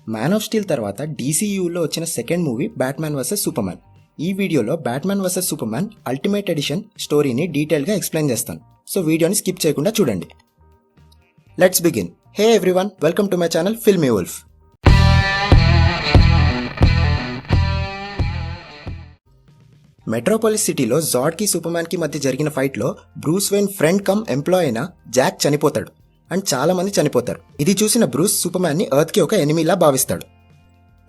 Man of steel తర్వాత డీసీయూలో వచ్చిన second movie Batman versus Superman. ఈ వీడియోలో Batman versus Superman ultimate edition స్టోరీని డీటెయిల్గా ఎక్స్ప్లెయిన్ చేస్తాను. సో వీడియోని స్కిప్ చేయకుండా చూడండి. Let's begin. Hey everyone, welcome to my channel filmy wolf. Metropolis సిటీలో జాడ్కి సూపర్మ్యాన్కి మధ్య జరిగిన ఫైట్లో Bruce Wayne friend cum employee అయిన జాక్ చనిపోతాడు అండ్ చాలా మంది చనిపోతారు. ఇది చూసిన బ్రూస్ సూపర్మ్యాన్ని ఎర్త్కి ఒక ఎనిమీలా భావిస్తాడు.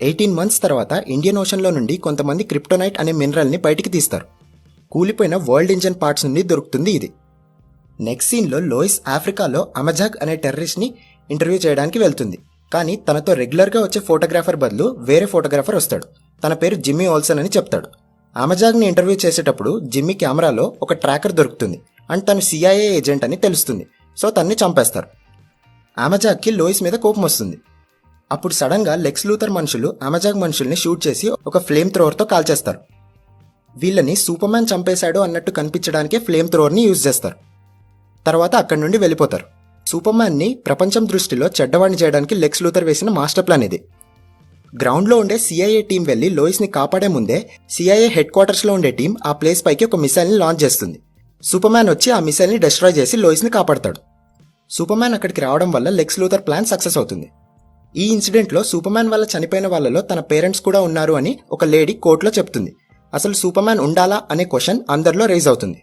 18 months తర్వాత ఇండియన్ ఓషన్లో నుండి కొంతమంది క్రిప్టోనైట్ అనే మినరల్ని బయటికి తీస్తారు. కూలిపోయిన వరల్డ్ ఇంజన్ పార్ట్స్ నుండి దొరుకుతుంది ఇది. నెక్స్ట్ సీన్లో లోయిస్ ఆఫ్రికాలో అమజాక్ అనే టెర్రరిస్ట్ని ఇంటర్వ్యూ చేయడానికి వెళ్తుంది. కానీ తనతో రెగ్యులర్గా వచ్చే ఫోటోగ్రాఫర్ బదులు వేరే ఫోటోగ్రాఫర్ వస్తాడు. తన పేరు జిమ్మీ ఓల్సన్ అని చెప్తాడు. అమజాక్ని ఇంటర్వ్యూ చేసేటప్పుడు జిమ్మీ కెమెరాలో ఒక ట్రాకర్ దొరుకుతుంది అండ్ తను సిఐఏ ఏజెంట్ అని తెలుస్తుంది. సో తన్ని చంపేస్తారు. అమజాక్కి లోయిస్ మీద కోపం వస్తుంది. అప్పుడు సడన్గా లెక్స్ లూథర్ మనుషులు అమజాక్ మనుషుల్ని షూట్ చేసి ఒక ఫ్లేమ్ థ్రోవర్తో కాల్చేస్తారు. వీళ్ళని సూపర్మ్యాన్ చంపేశాడు అన్నట్టు కనిపించడానికే ఫ్లేమ్ థ్రోవర్ని యూజ్ చేస్తారు. తర్వాత అక్కడి నుండి వెళ్ళిపోతారు. సూపర్మ్యాన్ని ప్రపంచం దృష్టిలో చెడ్డవాడిని చేయడానికి లెక్స్ లూథర్ వేసిన మాస్టర్ ప్లాన్ ఇది. గ్రౌండ్లో ఉండే సిఐఏ టీం వెళ్లి లోయిస్ని కాపాడే ముందే సిఐఏ హెడ్ క్వార్టర్స్లో ఉండే టీం ఆ ప్లేస్ పైకి ఒక మిసైల్ని లాంచ్ చేస్తుంది. సూపర్మ్యాన్ వచ్చి ఆ మిసైల్ని డిస్ట్రాయ్ చేసి లోయిస్ని కాపాడతాడు. సూపర్మ్యాన్ అక్కడికి రావడం వల్ల లెక్స్ లూథర్ ప్లాన్ సక్సెస్ అవుతుంది. ఈ ఇన్సిడెంట్లో సూపర్మ్యాన్ వల్ల చనిపోయిన వాళ్ళలో తన పేరెంట్స్ కూడా ఉన్నారు అని ఒక లేడీ కోర్టులో చెప్తుంది. అసలు సూపర్మ్యాన్ ఉండాలా అనే క్వశ్చన్ అందరిలో రైజ్ అవుతుంది.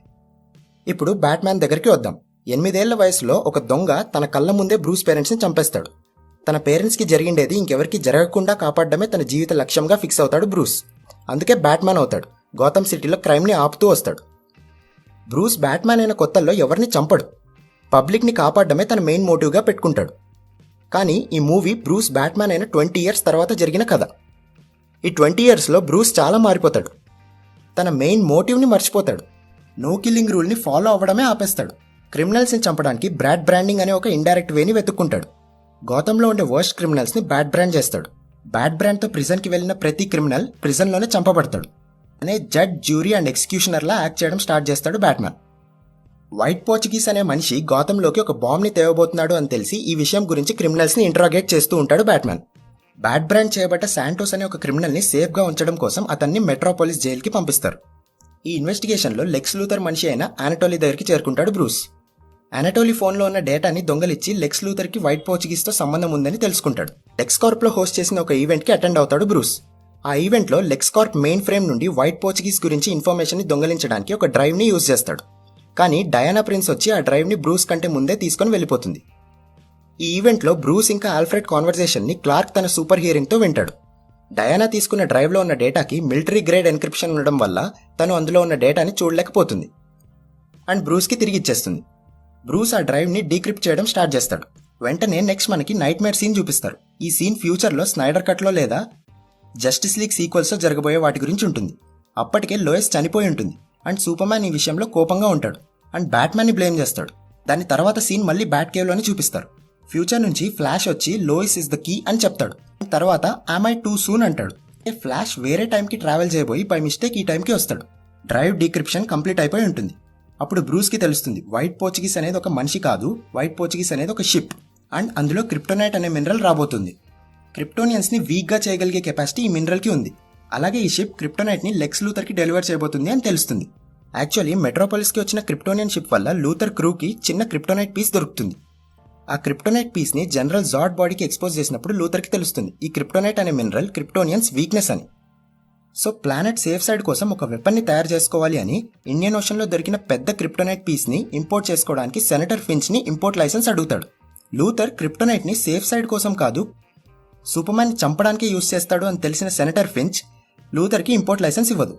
ఇప్పుడు బ్యాట్మ్యాన్ దగ్గరికి వద్దాం. 8 ఏళ్ల వయసులో ఒక దొంగ తన కళ్ళ ముందే బ్రూస్ పేరెంట్స్ని చంపేస్తాడు. తన పేరెంట్స్కి జరిగిండేది ఇంకెవరికి జరగకుండా కాపాడడమే తన జీవిత లక్ష్యంగా ఫిక్స్ అవుతాడు బ్రూస్. అందుకే బ్యాట్మ్యాన్ అవుతాడు. గౌతమ్ సిటీలో క్రైమ్ని ఆపుతూ వస్తాడు. బ్రూస్ బ్యాట్మ్యాన్ అయిన కొత్తల్లో ఎవరిని చంపడు. పబ్లిక్ని కాపాడడమే తన మెయిన్ మోటివ్గా పెట్టుకుంటాడు. కానీ ఈ మూవీ బ్రూస్ బ్యాట్మ్యాన్ అయిన 20 years తర్వాత జరిగిన కథ. ఈ 20 yearsలో బ్రూస్ చాలా మారిపోతాడు. తన మెయిన్ మోటివ్ని మర్చిపోతాడు. నో కిల్లింగ్ రూల్ని ఫాలో అవ్వడమే ఆపేస్తాడు. క్రిమినల్స్ని చంపడానికి బ్రాడ్ బ్రాండింగ్ అనే ఒక ఇండైరెక్ట్ వేని వెతుక్కుంటాడు. గౌతంలో ఉండే వర్స్ట్ క్రిమినల్స్ని బ్యాడ్ బ్రాండ్ చేస్తాడు. బ్యాడ్ బ్రాండ్తో ప్రిజన్కి వెళ్ళిన ప్రతి క్రిమినల్ ప్రిజన్లోనే చంపబడతాడు అనే జడ్జ్, జ్యూరీ అండ్ ఎగ్జిక్యూషనర్లా యాక్ట్ చేయడం స్టార్ట్ చేస్తాడు బ్యాట్మ్యాన్. వైట్ పోర్చుగీస్ అనే మనిషి గౌతంలోకి ఒక బాంబ్ని తేవబోతున్నాడు అని తెలిసి ఈ విషయం గురించి క్రిమినల్స్ని ఇంటరాగేట్ చేస్తూ ఉంటాడు బ్యాట్మ్యాన్. బ్యాడ్ బ్రాండ్ చేయబడ్డ శాంటోస్ అనే ఒక క్రిమినల్ని సేఫ్గా ఉంచడం కోసం అతన్ని మెట్రోపాలిస్ జైలుకి పంపిస్తారు. ఈ ఇన్వెస్టిగేషన్లో లెక్స్ లూథర్ మనిషి అయిన ఆనటోలీ దగ్గరికి చేరుకుంటాడు బ్రూస్. ఆనటోలీ ఫోన్లో ఉన్న డేటాని దొంగలిచ్చి లెక్స్ లూథర్కి వైట్ పోర్చుగీస్తో సంబంధం ఉందని తెలుసుకుంటాడు. లెక్స్ కార్ప్లో హోస్ట్ చేసిన ఒక ఈవెంట్కి అటెండ్ అవుతాడు బ్రూస్. ఆ ఈవెంట్లో లెక్స్ కార్ప్ మెయిన్ ఫ్రేమ్ నుండి వైట్ పోర్చుగీస్ గురించి ఇన్ఫర్మేషన్ని దొంగలించడానికి ఒక డ్రైవ్ని యూజ్ చేస్తాడు. కానీ డయానా ప్రిన్స్ వచ్చి ఆ డ్రైవ్ని బ్రూస్ కంటే ముందే తీసుకొని వెళ్ళిపోతుంది. ఈ ఈవెంట్లో బ్రూస్ ఇంకా ఆల్ఫ్రెడ్ కాన్వర్జేషన్ని క్లార్క్ తన సూపర్ హియరింగ్తో వింటాడు. డయానా తీసుకున్న డ్రైవ్లో ఉన్న డేటాకి మిలిటరీ గ్రేడ్ ఎన్క్రిప్షన్ ఉండడం వల్ల తను అందులో ఉన్న డేటాని చూడలేకపోతుంది అండ్ బ్రూస్కి తిరిగి ఇచ్చేస్తుంది. బ్రూస్ ఆ డ్రైవ్ని డీక్రిప్ట్ చేయడం స్టార్ట్ చేస్తాడు. వెంటనే నెక్స్ట్ మనకి నైట్ మేర్ సీన్ చూపిస్తారు. ఈ సీన్ ఫ్యూచర్లో స్నైడర్ కట్లో లేదా జస్టిస్ లీగ్ సీక్వెల్స్లో జరగబోయే వాటి గురించి ఉంటుంది. అప్పటికే లోయస్ చనిపోయి ఉంటుంది అండ్ సూపర్మ్యాన్ ఈ విషయంలో కోపంగా ఉంటాడు అండ్ బ్యాట్మ్యాన్ని బ్లేమ్ చేస్తాడు. దాని తర్వాత సీన్ మళ్ళీ బ్యాట్ కేవ్లోనే చూపిస్తారు. ఫ్యూచర్ నుంచి ఫ్లాష్ వచ్చి లోయిస్ ఇస్ ద కీ అని చెప్తాడు. తర్వాత ఆమ్ ఐ టూ సూన్ అంటాడు. ఫ్లాష్ వేరే టైంకి ట్రావెల్ చేయబోయి బై మిస్టేక్ ఈ టైంకి వస్తాడు. డ్రైవ్ డీక్రిప్షన్ కంప్లీట్ అయిపోయి ఉంటుంది. అప్పుడు బ్రూస్కి తెలుస్తుంది వైట్ పోర్చుగీస్ అనేది ఒక మనిషి కాదు, వైట్ పోర్చుగీస్ అనేది ఒక షిప్ అండ్ అందులో క్రిప్టోనైట్ అనే మినరల్ రాబోతుంది. క్రిప్టోనియన్స్ని వీక్గా చేయగలిగే కెపాసిటీ ఈ మినరల్కి ఉంది. అలాగే ఈ షిప్ క్రిప్టోనైట్ని లెక్స్ లూథర్కి డెలివర్ చేయబోతుంది అని తెలుస్తుంది. యాక్చువల్లీ మెట్రోపాలిస్కి వచ్చిన క్రిప్టోనియన్ షిప్ వల్ల లూథర్ క్రూకి చిన్న క్రిప్టోనైట్ పీస్ దొరుకుతుంది. ఆ క్రిప్టోనైట్ పీస్ని జనరల్ జాడ్ బాడీకి ఎక్స్పోజ్ చేసినప్పుడు లూథర్కి తెలుస్తుంది ఈ క్రిప్టోనైట్ అనే మినరల్ క్రిప్టోనియన్స్ వీక్నెస్ అని. సో ప్లానెట్ సేఫ్ సైడ్ కోసం ఒక వెపన్ని తయారు చేసుకోవాలి అని ఇండియన్ ఓషన్లో దొరికిన పెద్ద క్రిప్టోనైట్ పీస్ని ఇంపోర్ట్ చేసుకోవడానికి సెనేటర్ ఫించ్ని ఇంపోర్ట్ లైసెన్స్ అడుగుతాడు. లూథర్ క్రిప్టోనైట్ని సేఫ్ సైడ్ కోసం కాదు, సూపర్మ్యాన్ని చంపడానికి యూజ్ చేస్తాడు అని తెలిసిన సెనేటర్ ఫించ్ లూథర్కి ఇంపోర్ట్ లైసెన్స్ ఇవ్వదు.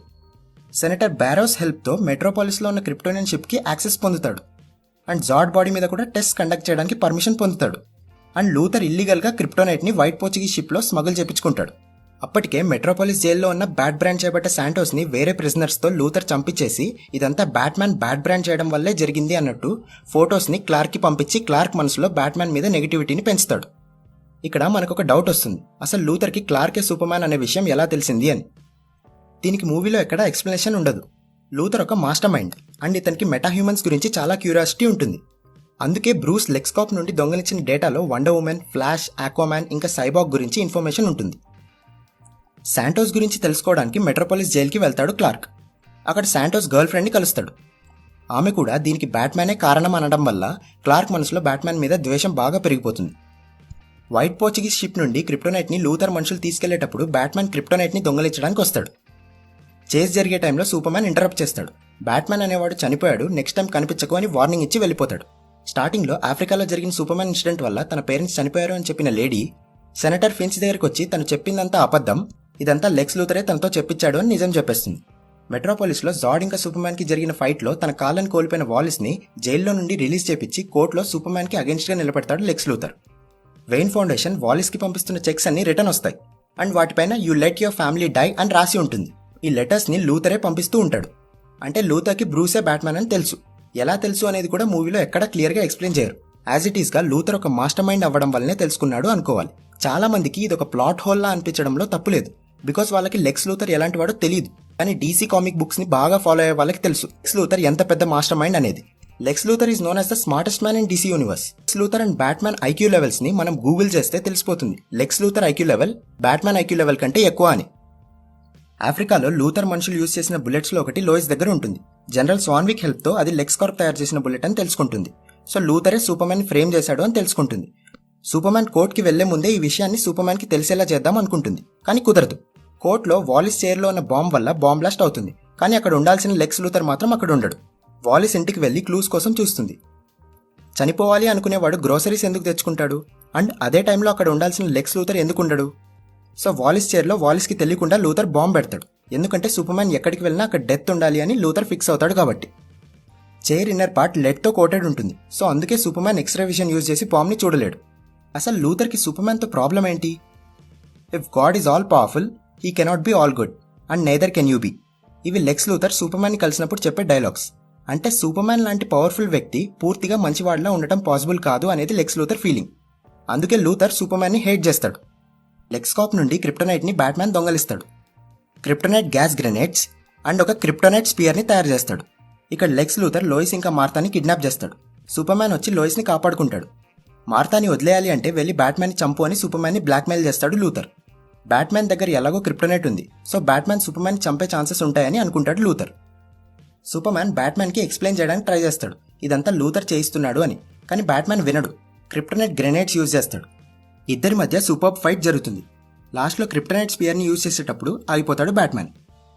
సెనేటర్ బ్యారోస్ హెల్ప్తో మెట్రోపాలిస్లో ఉన్న క్రిప్టోనియన్ షిప్కి యాక్సెస్ పొందుతాడు అండ్ జాడ్ బాడీ మీద కూడా టెస్ట్ కండక్ట్ చేయడానికి పర్మిషన్ పొందుతాడు అండ్ లూథర్ ఇల్లీగల్గా క్రిప్టోనైట్ని వైట్ పోర్చుగీస్ షిప్లో స్మగుల్ చేపించుకుంటాడు. అప్పటికే మెట్రోపాలిస్ జైల్లో ఉన్న బ్యాడ్ బ్రాండ్ చేయబడ్డ శాంటోస్ని వేరే ప్రిజనర్స్తో లూథర్ చంపించేసి ఇదంతా బ్యాట్మ్యాన్ బ్యాడ్ బ్రాండ్ చేయడం వల్లే జరిగింది అన్నట్టు ఫొటోస్ని క్లార్క్కి పంపించి క్లార్క్ మనసులో బ్యాట్మ్యాన్ మీద నెగిటివిటీని పెంచుతాడు. ఇక్కడ మనకు ఒక డౌట్ వస్తుంది, అసలు లూథర్కి క్లార్కే సూపర్మ్యాన్ అనే విషయం ఎలా తెలిసింది అని. దీనికి మూవీలో ఎక్కడా ఎక్స్ప్లెనేషన్ ఉండదు. లూథర్ ఒక మాస్టర్ మైండ్ అండ్ ఇతనికి మెటా హ్యూమన్స్ గురించి చాలా క్యూరియాసిటీ ఉంటుంది. అందుకే బ్రూస్ లెక్స్కాప్ నుండి దొంగలించిన డేటాలో వండర్ ఉమెన్, ఫ్లాష్, ఆక్వామ్యాన్ ఇంకా సైబాగ్ గురించి ఇన్ఫర్మేషన్ ఉంటుంది. శాంటోస్ గురించి తెలుసుకోవడానికి మెట్రోపాలిస్ జైలుకి వెళ్తాడు క్లార్క్. అక్కడ శాంటోస్ గర్ల్ ఫ్రెండ్ని కలుస్తాడు. ఆమె కూడా దీనికి బ్యాట్మ్యానే కారణం అనడం వల్ల క్లార్క్ మనసులో బ్యాట్మ్యాన్ మీద ద్వేషం బాగా పెరిగిపోతుంది. వైట్ పోర్చుగీస్ షిప్ నుండి క్రిప్టోనైట్ని లూథర్ మనుషులు తీసుకెళ్లేటప్పుడు బ్యాట్మ్యాన్ క్రిప్టోనైట్ని దొంగలించడానికి వస్తాడు. చేజ్ జరిగే టైంలో సూపర్మ్యాన్ ఇంటరప్ట్ చేస్తాడు. బ్యాట్మ్యాన్ అనేవాడు చనిపోయాడు, నెక్స్ట్ టైం కనిపించకు అని వార్నింగ్ ఇచ్చి వెళ్ళిపోతాడు. స్టార్టింగ్లో ఆఫ్రికాలో జరిగిన సూపర్మ్యాన్ ఇన్సిడెంట్ వల్ల తన పేరెంట్స్ చనిపోయారు అని చెప్పిన లేడీ సెనేటర్ ఫిన్స్ దగ్గరికి వచ్చి తను చెప్పిందంతా అబద్ధం, ఇదంతా లెక్స్ లూథరే తనతో చెప్పించాడు అని నిజం చెప్పేస్తుంది. మెట్రోపాలిస్లో జాడ్ ఇంకా సూపర్మ్యాన్కి జరిగిన ఫైట్లో తన కాళ్ళని కోల్పోయిన వాలిస్ని జైల్లో నుండి రిలీజ్ చేపించి కోర్టులో సూపర్మ్యాన్కి అగెన్స్ట్గా నిలబెడతాడు లెక్స్ లూథర్. వెయిన్ ఫౌండేషన్ వాలిస్కి పంపిస్తున్న చెక్స్ అన్ని రిటర్న్ వస్తాయి అండ్ వాటిపైన you let your family die అని రాసి ఉంటుంది. ఈ లెటర్స్ని లూథరే పంపిస్తూ ఉంటాడు. అంటే లూథర్కి బ్రూసే బ్యాట్మ్యాన్ అని తెలుసు. ఎలా తెలుసు అనేది కూడా మూవీలో ఎక్కడా క్లియర్గా ఎక్స్ప్లెయిన్ చేయరు. యాజ్ ఇట్ ఈస్గా లూథర్ ఒక మాస్టర్ మైండ్ అవ్వడం వల్లనే తెలుసుకున్నాడు అనుకోవాలి. చాలా మందికి ఇది ఒక ప్లాట్ హోల్లా అనిపించడంలో తప్పులేదు, బికాస్ వాళ్ళకి లెక్స్ లూథర్ ఎలాంటి వాడో తెలియదు. కానీ డీసీ కామిక్ బుక్స్ ని బాగా ఫాలో అయ్యే వాళ్ళకి తెలుసు లెక్స్ లూథర్ ఎంత పెద్ద మాస్టర్ మైండ్ అనేది. Lex Luthor is known as the smartest man in DC universe. Lex Luthor and Batman IQ levels ని మనం గూగుల్ చేస్తే తెలిసిపోతుంది. Lex Luthor IQ level Batman IQ level కంటే ఎక్కువ అని. ఆఫ్రికాలో లూథర్ మనుషులు యూజ్ చేసిన బుల్లెట్స్ లో ఒకటి లోయిస్ దగ్గర ఉంటుంది. జనరల్ స్వాన్విక్ హెల్ప్ తో అది లెక్స్ కార్ప్ తయారు చేసిన బుల్లెట్ అని తెలుసుకుంటుంది. సో లూథరే సూపర్మ్యాన్ ఫ్రేమ్ చేశాడు అని తెలుసుకుంటుంది. సూపర్మ్యాన్ కోర్టుకి వెళ్లే ముందే ఈ విషయాన్ని సూపర్మ్యాన్ కి తెలిసేలా చేద్దాం అనుకుంటుంది, కానీ కుదరదు. కోర్టులో వాలిస్ చైర్లో ఉన్న బాంబ్ వల్ల బాంబ్ బ్లాస్ట్ అవుతుంది, కానీ అక్కడ ఉండాల్సిన లెక్స్ లూథర్ మాత్రం అక్కడ ఉండడు. వాలిస్ ఇంటికి వెళ్లి క్లూస్ కోసం చూస్తుంది. చనిపోవాలి అనుకునేవాడు గ్రోసరీస్ ఎందుకు తెచ్చుకుంటాడు అండ్ అదే టైంలో అక్కడ ఉండాల్సిన లెక్స్ లూథర్ ఎందుకు ఉండడు? సో వాలిస్ చైర్లో వాలిస్కి తెలియకుండా లూథర్ బాంబ్ పెడతాడు, ఎందుకంటే సూపర్మ్యాన్ ఎక్కడికి వెళ్ళినా అక్కడ డెత్ ఉండాలి అని లూథర్ ఫిక్స్ అవుతాడు కాబట్టి. చైర్ ఇన్నర్ పార్ట్ లెడ్తో కోటెడ్ ఉంటుంది, సో అందుకే సూపర్మ్యాన్ ఎక్స్రే విజన్ యూజ్ చేసి బాంబ్ని చూడలేడు. అసలు లూథర్కి సూపర్మ్యాన్తో ప్రాబ్లం ఏంటి? If God is all powerful, he cannot be all good and neither can you be. ఇవి లెక్స్ లూథర్ సూపర్మ్యాన్ని కలిసినప్పుడు చెప్పే డైలాగ్స్. అంటే సూపర్మ్యాన్ లాంటి పవర్ఫుల్ వ్యక్తి పూర్తిగా మంచివాడిలా ఉండటం పాసిబుల్ కాదు అనేది లెక్స్ లూథర్ ఫీలింగ్. అందుకే లూథర్ సూపర్మ్యాన్ని హేట్ చేస్తాడు. లెక్స్కాప్ నుండి క్రిప్టోనైట్ని బ్యాట్మ్యాన్ దొంగలిస్తాడు. క్రిప్టోనైట్ గ్యాస్ గ్రెనేడ్స్ అండ్ ఒక క్రిప్టోనైట్ స్పియర్ని తయారు చేస్తాడు. ఇక్కడ లెక్స్ లూథర్ లోయిస్ ఇంకా మార్తాని కిడ్నాప్ చేస్తాడు. సూపర్మ్యాన్ వచ్చి లోయిస్ని కాపాడుకుంటాడు. మార్తాని వదిలేయాలి అంటే వెళ్ళి బ్యాట్మ్యాన్ని చంపు అని సూపర్మ్యాన్ని బ్లాక్మెయిల్ చేస్తాడు లూథర్. బ్యాట్మ్యాన్ దగ్గర ఎలాగో క్రిప్టోనైట్ ఉంది, సో బ్యాట్మ్యాన్ సూపర్మ్యాన్ చంపే ఛాన్సెస్ ఉంటాయని అనుకుంటాడు లూథర్. సూపర్మ్యాన్ బ్యాట్మ్యాన్కి ఎక్స్ప్లెయిన్ చేయడానికి ట్రై చేస్తాడు ఇదంతా లూథర్ చేయిస్తున్నాడు అని, కానీ బ్యాట్మ్యాన్ వినడు. క్రిప్టోనైట్ గ్రెనేడ్స్ యూజ్ చేస్తాడు. ఇద్దరి మధ్య సూపర్ ఫైట్ జరుగుతుంది. లాస్ట్లో క్రిప్టోనైట్ స్పియర్ని యూజ్ చేసేటప్పుడు ఆగిపోతాడు బ్యాట్మ్యాన్.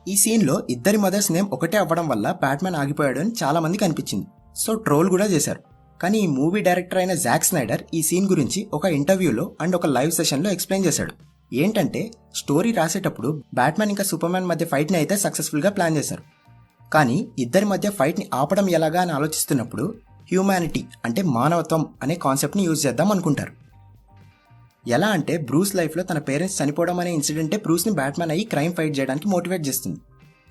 ఈ సీన్లో ఇద్దరి మదర్స్ నేమ్ ఒకటే అవ్వడం వల్ల బ్యాట్మ్యాన్ ఆగిపోయాడు అని చాలా మందికి అనిపించింది, సో ట్రోల్ కూడా చేశారు. కానీ ఈ మూవీ డైరెక్టర్ అయిన జాక్ స్నైడర్ ఈ సీన్ గురించి ఒక ఇంటర్వ్యూలో అండ్ ఒక లైవ్ సెషన్లో ఎక్స్ప్లెయిన్ చేశాడు. ఏంటంటే స్టోరీ రాసేటప్పుడు బ్యాట్మ్యాన్ ఇంకా సూపర్మ్యాన్ మధ్య ఫైట్ని అయితే సక్సెస్ఫుల్గా ప్లాన్ చేశారు, కానీ ఇద్దరి మధ్య ఫైట్ని ఆపడం ఎలాగా అని ఆలోచిస్తున్నప్పుడు హ్యూమానిటీ అంటే మానవత్వం అనే కాన్సెప్ట్ని యూజ్ చేద్దాం అనుకుంటారు. ఎలా అంటే బ్రూస్ లైఫ్లో తన పేరెంట్స్ చనిపోవడం అనే ఇన్సిడెంటే బ్రూస్ని బ్యాట్మ్యాన్ అయ్యి క్రైమ్ ఫైట్ చేయడానికి మోటివేట్ చేస్తుంది.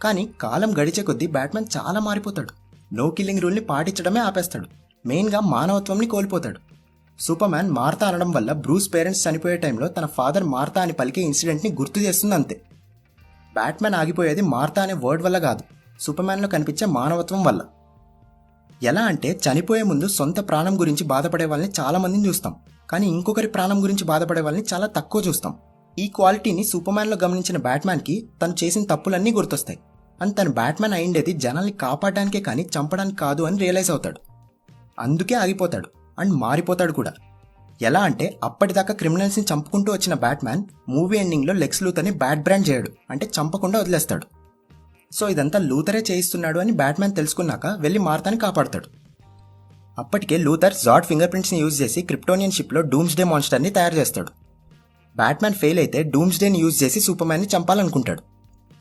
కానీ కాలం గడిచే కొద్దీ బ్యాట్మ్యాన్ చాలా మారిపోతాడు. నో కిల్లింగ్ రూల్ని పాటించడమే ఆపేస్తాడు. మెయిన్గా మానవత్వంని కోల్పోతాడు. సూపర్మ్యాన్ మార్తా అనడం వల్ల బ్రూస్ పేరెంట్స్ చనిపోయే టైంలో తన ఫాదర్ మార్తా అని పలికే ఇన్సిడెంట్ని గుర్తు చేస్తుంది అంతే. బ్యాట్మ్యాన్ ఆగిపోయేది మార్తా అనే వర్డ్ వల్ల కాదు, సూపర్మ్యాన్లో కనిపించే మానవత్వం వల్ల. ఎలా అంటే చనిపోయే ముందు సొంత ప్రాణం గురించి బాధపడే వాళ్ళని చాలా మందిని చూస్తాం, కానీ ఇంకొకరి ప్రాణం గురించి బాధపడే వాళ్ళని చాలా తక్కువ చూస్తాం. ఈ క్వాలిటీని సూపర్మ్యాన్లో గమనించిన బ్యాట్మ్యాన్కి తను చేసిన తప్పులన్నీ గుర్తొస్తాయి అండ్ తను బ్యాట్మ్యాన్ అయిండేది జనాల్ని కాపాడడానికే కానీ చంపడానికి కాదు అని రియలైజ్ అవుతాడు. అందుకే ఆగిపోతాడు అండ్ మారిపోతాడు కూడా. ఎలా అంటే అప్పటిదాకా క్రిమినల్స్ని చంపుకుంటూ వచ్చిన బ్యాట్మ్యాన్ మూవీ ఎండింగ్లో లెక్స్ లూథర్ని బ్యాట్ బ్రాండ్ చేయడు, అంటే చంపకుండా వదిలేస్తాడు. సో ఇదంతా లూథరే చేయిస్తున్నాడు అని బ్యాట్మ్యాన్ తెలుసుకున్నాక వెళ్ళి మార్తాని కాపాడతాడు. అప్పటికే లూథర్ జాడ్ ఫింగర్ ప్రింట్స్ని యూజ్ చేసి క్రిప్టోనియన్ షిప్లో డూమ్స్డే మాన్స్టర్ని తయారు చేస్తాడు. బ్యాట్మ్యాన్ ఫెయిల్ అయితే డూమ్స్డేని యూజ్ చేసి సూపర్మ్యాన్ని చంపాలనుకుంటాడు.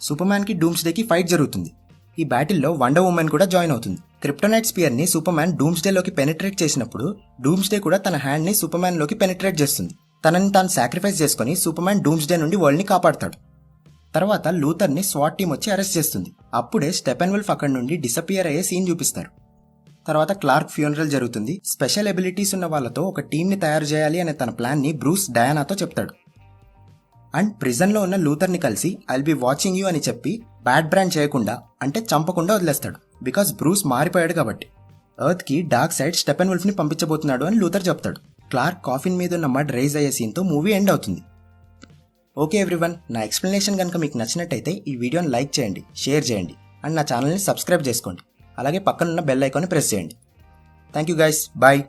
సూపర్మ్యాన్కి డూమ్స్డేకి ఫైట్ జరుగుతుంది. ఈ బ్యాటిల్లో వండర్ ఉమెన్ కూడా జాయిన్ అవుతుంది. క్రిప్టోనైట్ స్పియర్ని సూపర్మ్యాన్ డూమ్స్డేలోకి పెనిట్రేట్ చేసినప్పుడు డూమ్స్డే కూడా తన హ్యాండ్ని సూపర్మ్యాన్లోకి పెనిట్రేట్ చేస్తుంది. తనని తాను సాక్రిఫైస్ చేసుకుని సూపర్మ్యాన్ డూమ్స్డే నుండి వరల్డ్ని కాపాడతాడు. తర్వాత లూథర్ని స్వాట్ టీం వచ్చి అరెస్ట్ చేస్తుంది. అప్పుడే స్టెపెన్ వుల్ఫ్ అక్కడి నుండి డిసపియర్ అయ్యే సీన్ చూపిస్తారు. తర్వాత క్లార్క్ ఫ్యూనరల్ జరుగుతుంది. స్పెషల్ ఎబిలిటీస్ ఉన్న వాళ్ళతో ఒక టీంని తయారు చేయాలి అనే తన ప్లాన్ని బ్రూస్ డయానాతో చెప్తాడు. అండ్ ప్రిజన్లో ఉన్న లూథర్ని కలిసి ఐల్ బి వాచింగ్ యూ అని చెప్పి బ్యాడ్ బ్రాండ్ చేయకుండా అంటే చంపకుండా వదిలేస్తాడు. బికాస్ బ్రూస్ మారిపోయాడు కాబట్టి. ఎర్త్కి డార్క్ సైడ్ స్టెపెన్ వుల్ఫ్ని పంపించబోతున్నాడు అని లూథర్ చెప్తాడు. క్లార్క్ కాఫిన్ మీద ఉన్న మడ్ రైజ్ అయ్యే సీన్తో మూవీ ఎండ్ అవుతుంది. ఓకే ఎవ్రీవన్, నా ఎక్స్ప్లెనేషన్ కనుక మీకు నచ్చినట్టయితే ఈ వీడియోని లైక్ చేయండి, షేర్ చేయండి అండ్ నా ఛానల్ని సబ్స్క్రైబ్ చేసుకోండి. అలాగే పక్కనున్న బెల్ ఐకాన్ని ప్రెస్ చేయండి. Thank you guys, bye.